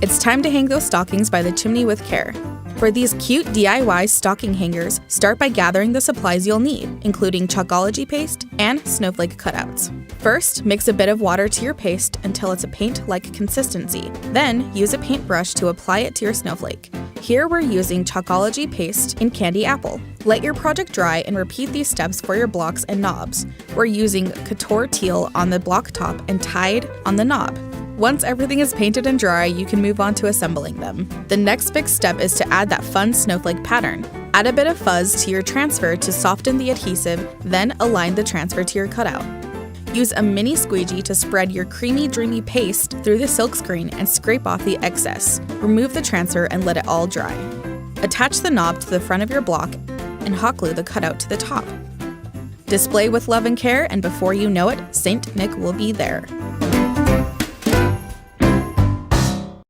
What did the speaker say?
It's time to hang those stockings by the chimney with care. For these cute DIY stocking hangers, start by gathering the supplies you'll need, including Chalkology paste and snowflake cutouts. First, mix a bit of water to your paste until it's a paint-like consistency. Then, use a paintbrush to apply it to your snowflake. Here we're using Chalkology paste in Candy Apple. Let your project dry and repeat these steps for your blocks and knobs. We're using Couture teal on the block top and Tide on the knob. Once everything is painted and dry, you can move on to assembling them. The next big step is to add that fun snowflake pattern. Add a bit of fuzz to your transfer to soften the adhesive, then align the transfer to your cutout. Use a mini squeegee to spread your creamy, dreamy paste through the silkscreen and scrape off the excess. Remove the transfer and let it all dry. Attach the knob to the front of your block and hot glue the cutout to the top. Display with love and care, and before you know it, Saint Nick will be there.